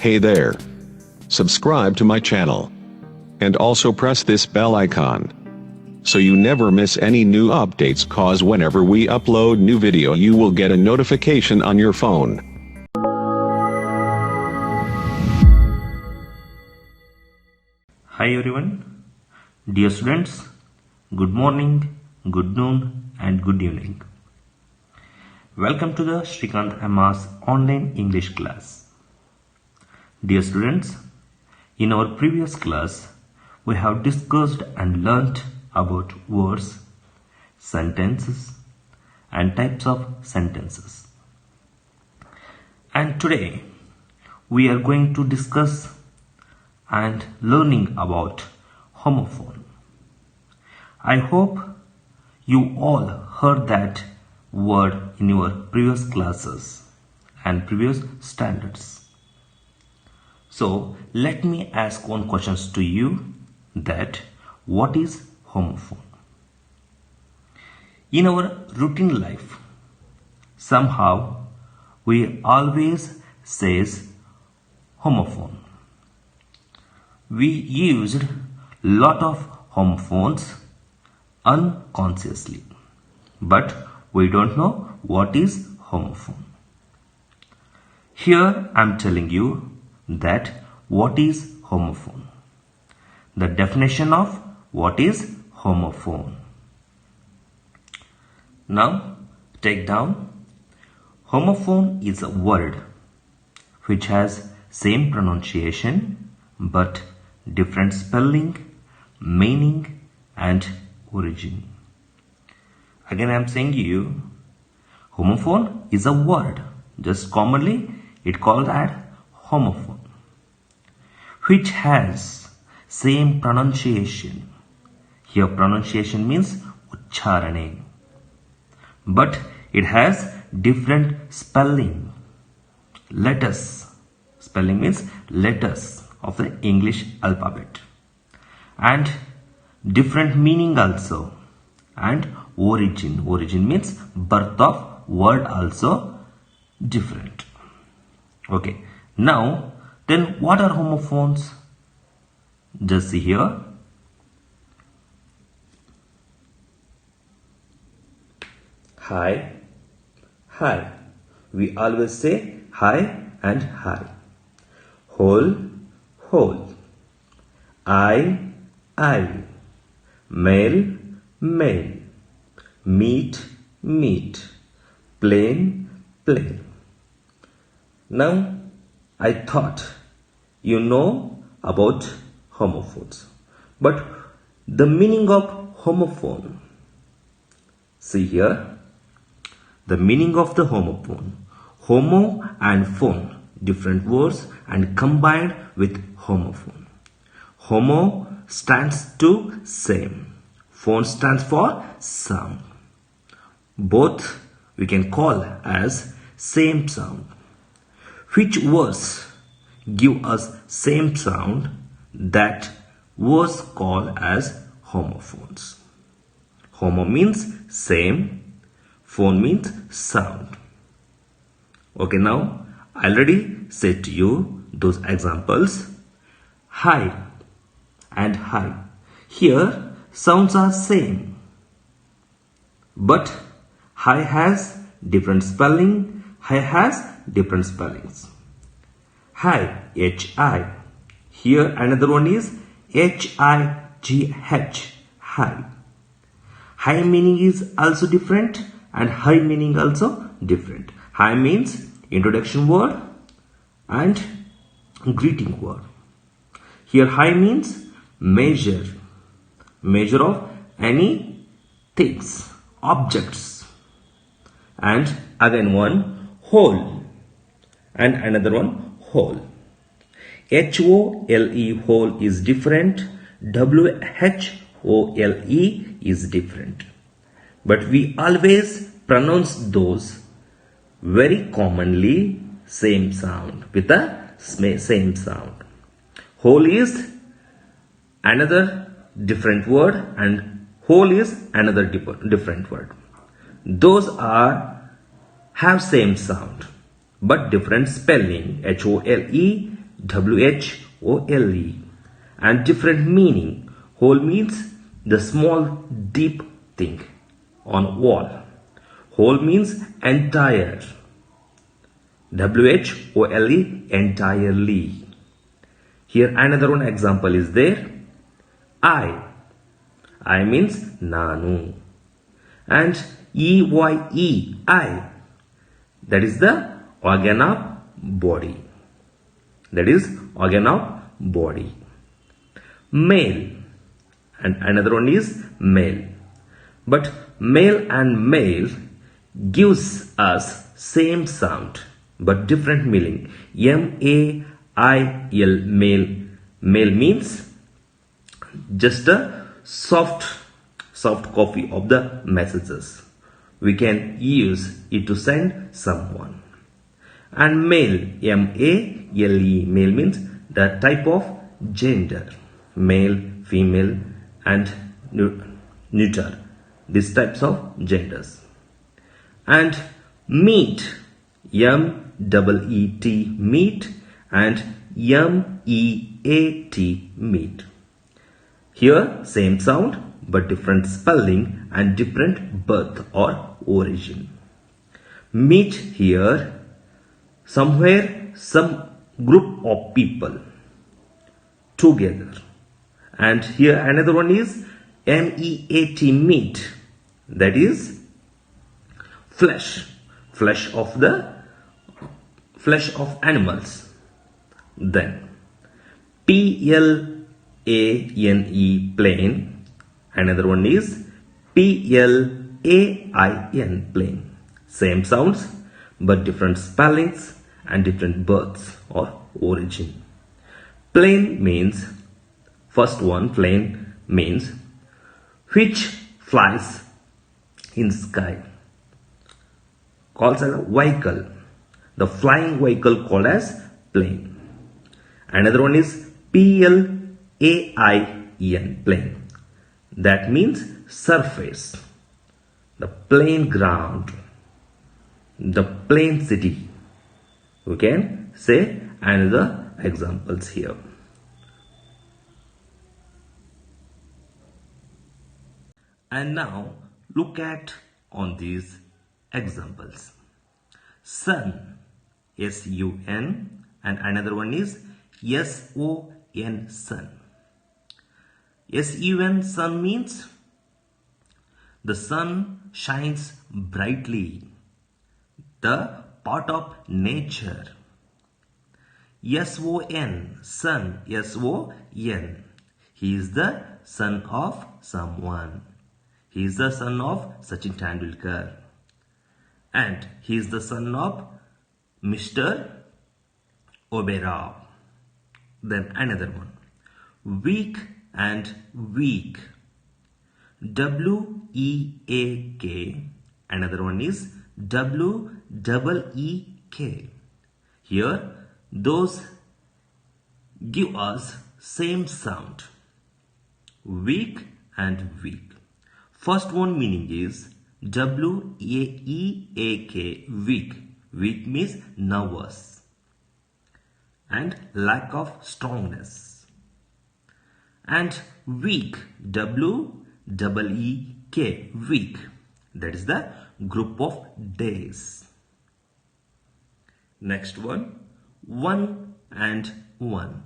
Hey there. Subscribe to my channel. And also press this bell icon. So you never miss any new updates, cause whenever we upload new video you will get a notification on your phone. Hi everyone, dear students, good morning, good noon and good evening. Welcome to the Shrikant Amma's online English class. Dear students, in our previous class, we have discussed and learnt about words, sentences and types of sentences. And today, we are going to discuss and learning about homophone. I hope you all heard that word in your previous classes and previous standards. So let me ask one question to you, that what is homophone? In our routine life, somehow we always says homophone. We used lot of homophones unconsciously, but we don't know what is homophone. Here I am telling you that what is homophone. The definition of what is homophone. Now take down. Homophone is a word which has same pronunciation but different spelling, meaning and origin. Again I am saying you, homophone is a word, just commonly it called as homophone, which has same pronunciation. Here pronunciation means uchcharane, but it has different spelling. Letters, spelling means letters of the English alphabet, and different meaning also, and origin means birth of word also different. Okay, now then what are homophones? Just see here. Hi, hi. We always say hi and hi. Whole, whole. I, male, male. Meet, meet. Plain, plain. Now, I thought you know about homophones, but the meaning of homophone. See here, the meaning of the homophone. Homo and phone, different words and combined with homophone. Homo stands to same. Phone stands for sound. Both we can call as same sound. Which words give us same sound, that was called as homophones. Homo means same, phone means sound. Okay, now I already said to you those examples. Hi and hi. Here sounds are same, but hi has different spelling, hi has different spellings. Hi, H-I. Here another one is H-I-G-H, hi. Hi meaning is also different and hi meaning also different. Hi means introduction word and greeting word. Here hi means measure of any things, objects. And again one whole and another one whole. H-O-L-E, whole is different. W-H-O-L-E is different. But we always pronounce those very commonly same sound, with the same sound. Whole is another different word and whole is another different word. Those have same sound but different spelling. H-O-L-E, WHOLE, and different meaning. Hole means the small deep thing on wall. Whole means entire. WHOLE, entirely. Here another one example is there. I means Nanu. And EYE, I, that is the organ of body. That is organ of body. Male, and another one is male. But male and male gives us same sound but different meaning. MAIL, male. Male means just a soft copy of the messages. We can use it to send someone. And male, MALE, male means the type of gender. Male, female, and neuter. These types of genders. And meat, MEET, meat, and MEAT, meat. Here same sound but different spelling and different birth or origin. Meet here somewhere some group of people together. And here another one is MEAT, meat, that is flesh of animals. Then PLANE, plane. Another one is PLAIN, plane. Same sounds but different spellings and different births or origin. Plane means, first one, plane means which flies in sky, called as a vehicle. The flying vehicle called as plane. Another one is PLAIN, plane. That means surface, the plain ground, the plain city. We can say another examples here. And now look at on these examples. Sun, SUN, and another one is SON, sun. SUN, sun means the sun shines brightly, the part of nature. SON, son, SON, he is the son of someone. He is the son of Sachin Tendulkar. And he is the son of Mr. Oberoi. Then another one. Week and week. WEAK. Another one is WEEK. Here, those give us same sound. Week and week. First one meaning is WEAK, weak. Weak means nervous and lack of strongness. And week, WEEK, week. That is the group of days. Next one, one and one.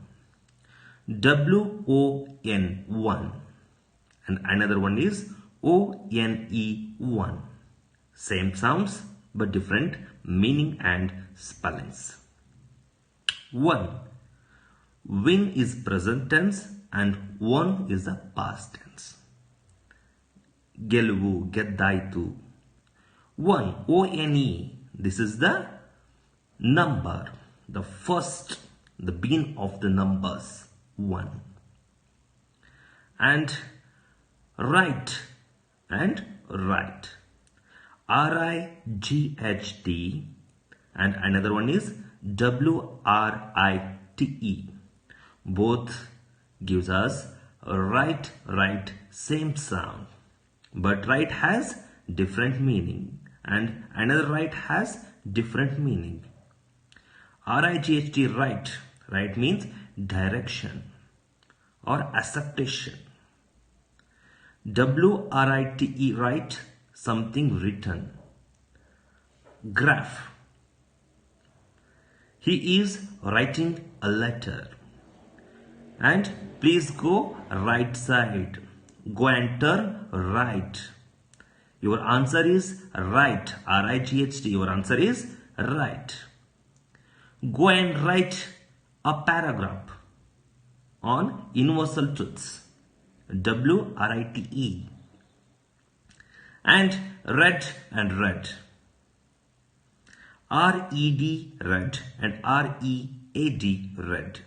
WON, one. And another one is ONE, one. Same sounds but different meaning and spellings. One. Win is present tense and won is the past tense. Geluvu, geddaitu. One, ONE. This is the number, the first, the beginning of the numbers. One. And right and right. RIGHT, and another one is WRITE. Both gives us right, same sound. But right has different meaning and another right has different meaning. RIGHT, right. Right means direction or acceptation. WRITE, write, something written. Graph. He is writing a letter. And please go right side. Go and turn right. Your answer is right. R-I-G-H-T. Your answer is right. Go and write a paragraph on universal truths. WRITE. And read and read. R-E-D, read, and R-E-A-D, read.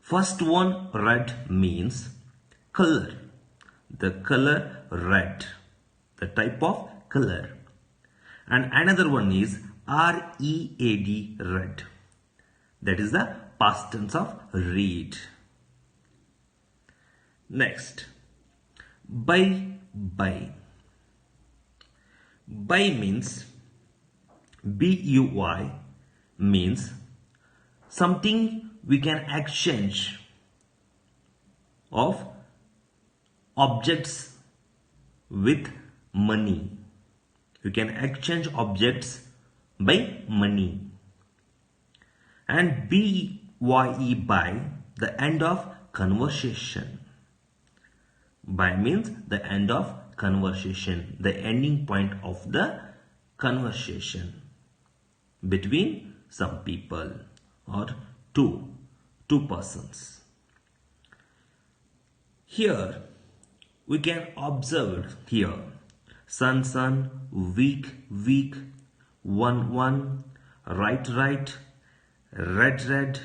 First one, red, means color. The color red. The type of color. And another one is R-E-A-D, read. That is the past tense of read. Next, buy. Buy means B-U-Y means something we can exchange of objects with money. You can exchange objects by money. And B-Y-E, buy, the end of conversation. Buy means the end of conversation, the ending point of the conversation between some people or two persons. Here we can observe here sun, week, one, right, red,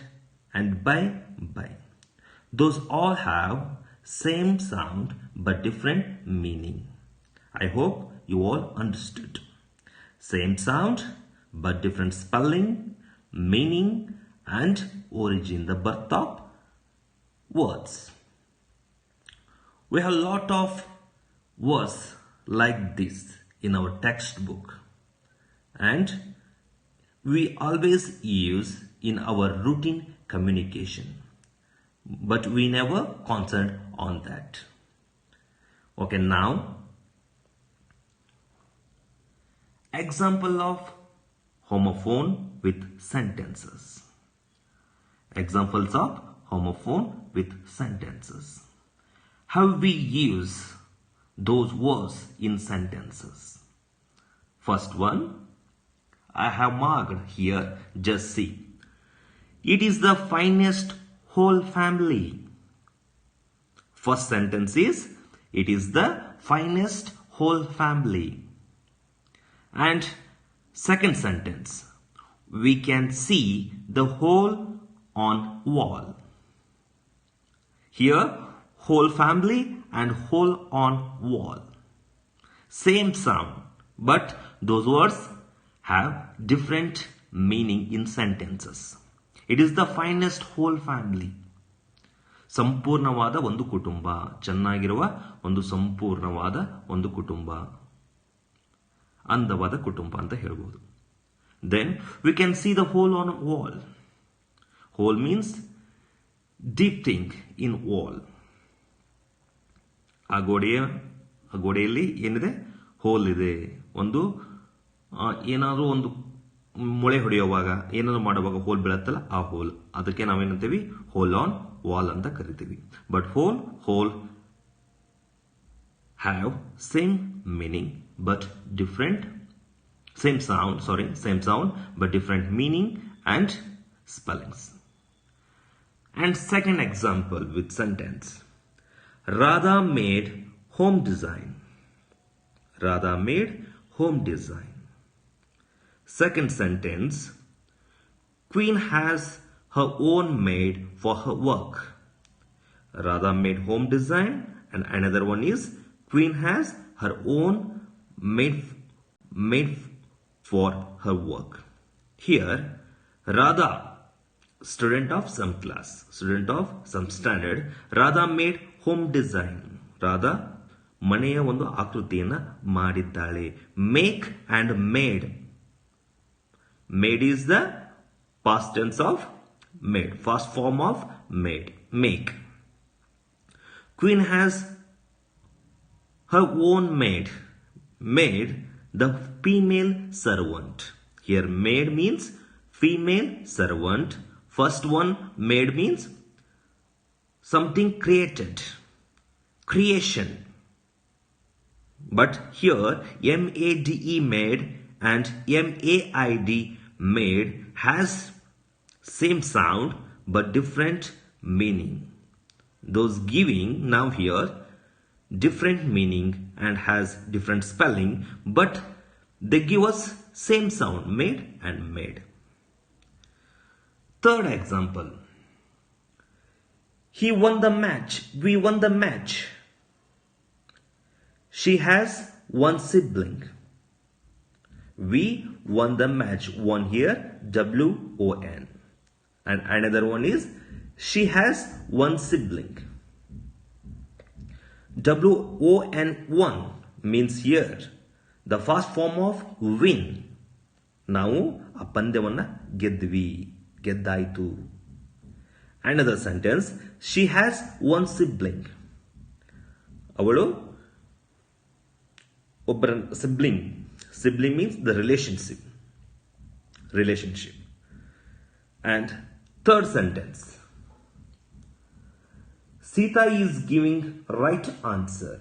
and buy. Those all have same sound but different meaning. I hope you all understood. Same sound but different spelling, meaning, and origin, the birth of words. We have a lot of words like this in our textbook, and we always use in our routine communication, but we never concentrate on that. Okay, now example of homophone with sentences. Examples of homophone with sentences. How we use those words in sentences. First one, I have marked here, just see. It is the finest whole family. First sentence is, it is the finest whole family. And second sentence, we can see the hole on wall. Here, whole family and hole on wall. Same sound, but those words have different meaning in sentences. It is the finest whole family. ಸಂಪೂರ್ಣವಾದ ಒಂದು ಕುಟುಂಬ, ಚೆನ್ನಾಗಿರುವ ಒಂದು ಸಂಪೂರ್ಣವಾದ ಒಂದು ಕುಟುಂಬ, ಅಂದವಾದ ಕುಟುಂಬ ಅಂತ ಹೇಳ್ಬೋದು. Then we can see the hole on a wall. Hole means deep thing in wall. ಆ ಗೋಡೆಯಲ್ಲಿ ಏನಿದೆ, ಹೋಲ್ ಇದೆ. ಒಂದು ಏನಾದರೂ ಒಂದು ಮೊಳೆ ಹೊಡೆಯುವಾಗ, ಏನಾದರೂ ಮಾಡುವಾಗ ಹೋಲ್ ಬೀಳತ್ತಲ್ಲ, ಆ ಹೋಲ್, ಅದಕ್ಕೆ ನಾವೇನಂತೀವಿ ಹೋಲ್ ಆನ್ ವಾಲ್ ಅಂತ ಕರಿತೀವಿ. But hole have same meaning but different, same sound but different meaning and spellings. And second example with sentence, Radha made home design. Radha made home design. Second sentence, Queen has her own maid for her work. Radha made home design, and another one is Queen has her own maid for her work. Here, Radha, student of some class, student of some standard, Radha made home design. Radha ಮನೆಯ ಒಂದು ಆಕೃತಿಯನ್ನು ಮಾಡಿದ್ದಾಳೆ. Make and made. Made is the past tense of Made. First form of made. Make. Queen has her own maid. Maid, the female servant. Here maid means female servant. First one, maid means something created. Creation. But here M-A-D-E made and M-A-I-D made has same sound but different meaning. Those giving now here different meaning and has different spelling, but they give us same sound, made and made. Third example. He won the match. We won the match. She has one sibling. We won the match. Won here, W-O-N. And another one is, she has one sibling. W-O-N-1 means here the first form of win. ನಾವು ಆ ಪಂದ್ಯವನ್ನ ಗೆದ್ವಿ, ಗೆದ್ದಾಯ್ತು. Another sentence, she has one sibling. ಅವಳು ಒಬ್ಬರ sibling. Sibling means the relationship. And third sentence, Sita is giving right answer.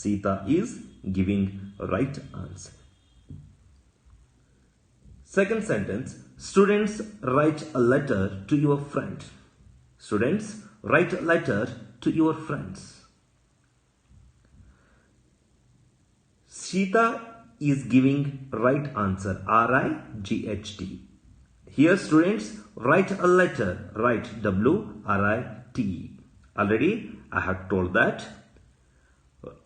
Sita is giving right answer. Second sentence, students write a letter to your friend. Students write a letter to your friends. Sita is giving right answer. R-I-G-H-T. Here students write a letter. Write, W-R-I-T. Already I have told that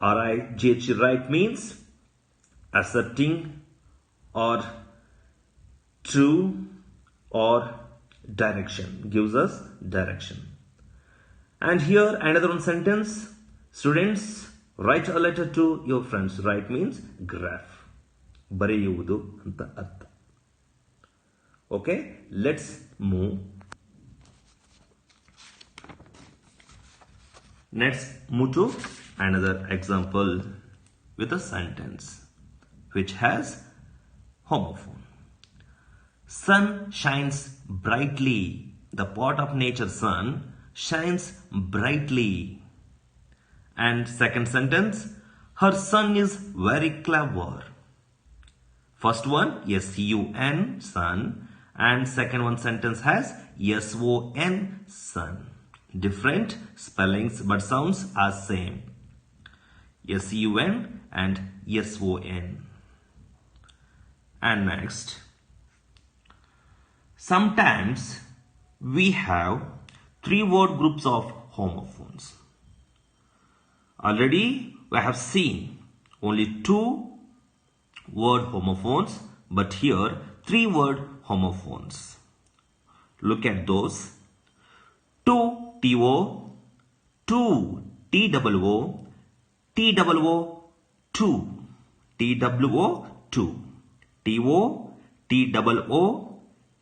R-I-G-H right means accepting or true or direction. Gives us direction. And here another one sentence. Students write a letter to your friends. Write means graph. ಬರೆಯುವುದು ಅಂತ ಅರ್ಥ. Okay, let's move. Let's move to another example with a sentence which has homophone. Sun shines brightly. The part of nature sun shines brightly. And second sentence, her son is very clever. First one, S-U-N, son. And second one sentence has S-O-N, son. Different spellings but sounds are same. S-U-N and S-O-N. And next, sometimes we have 3 word groups of homophones. Already we have seen only 2 word homophones, but here 3 word homophones. Look at those. 2 T-O, 2 T-O-O, T-O-O, 2, T-O-O, 2, T-O, T-O-O,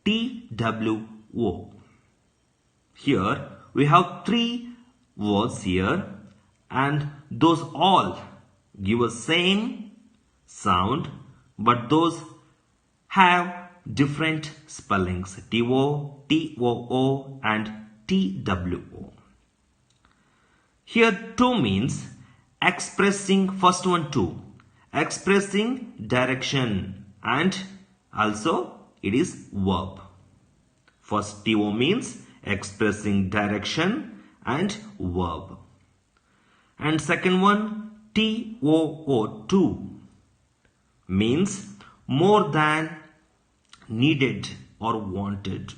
T-O-O. Here we have 3 words here, and those all give us same sound, but those have different spellings. T-O, T-O-O and T-W-O. Here 2 means expressing, first one 2, expressing direction, and also it is verb. First T-O means expressing direction and verb. And second one T-O-O, 2, means more than needed or wanted.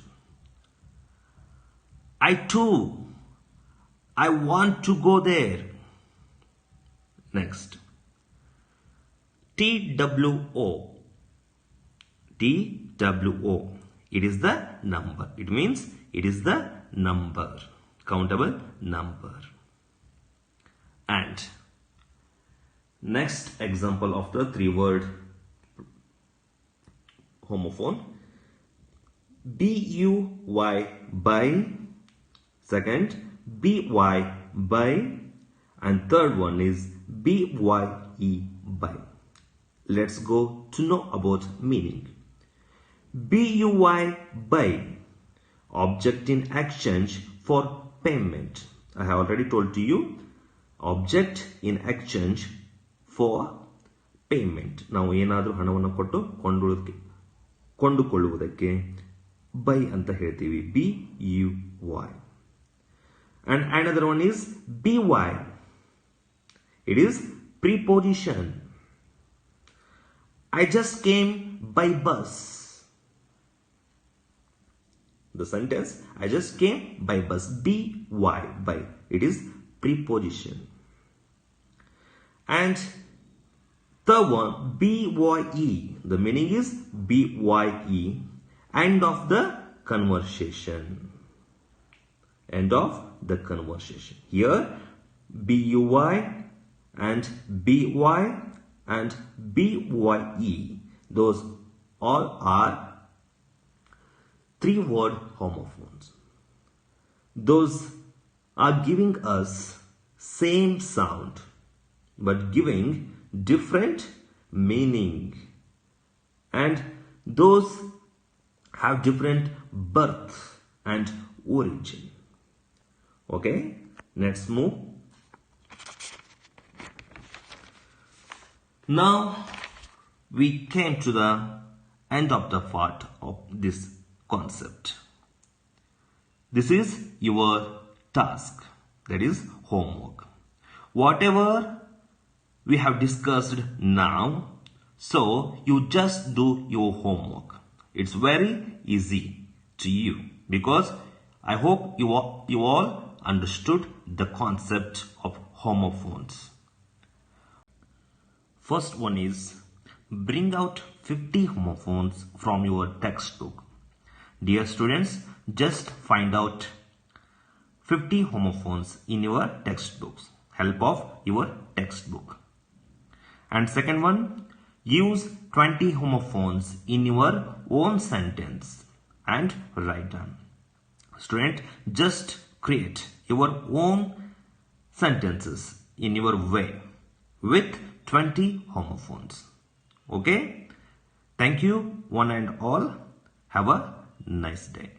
I want to go there. Next, T-W-O, T-W-O, it is the number. It means it is the number, countable number. And next example of the 3 word homophone. B-U-Y, buy. Second, B-Y, buy. And third one is B-Y-E, buy. Let's go to know about meaning. B-U-Y, buy. Object in exchange for payment. I have already told to you, object in exchange for payment. ನಾವು ಏನಾದರೂ ಹಣವನ್ನು ಕೊಟ್ಟು ಕೊಂಡುಕೊಳ್ಳುವುದಕ್ಕೆ by ಅಂತ ಹೇಳ್ತೀವಿ. B-U-Y. And another one is B-Y. It is preposition. I just came by bus. The sentence, I just came by bus. B-Y, by. It is preposition. And third one, B-Y-E. The meaning is B-Y-E. End of the conversation. End of the conversation. Here, B-U-Y and B-Y and B-Y-E. Those all are three-word homophones. Those are giving us same sound but giving different meaning, and those have different birth and origin. Okay, let's move. Now we came to the end of the part of this concept. This is your task, that is homework. Whatever we have discussed now, so you just do your homework. It's very easy to you because I hope you all understood the concept of homophones. First one is bring out 50 homophones from your textbook. Dear students, just find out 50 homophones in your textbooks. Help of your textbook. And second one, use 20 homophones in your own sentence and write down. Student, just create your own sentences in your way with 20 homophones. Okay? Thank you one and all. Have a nice day.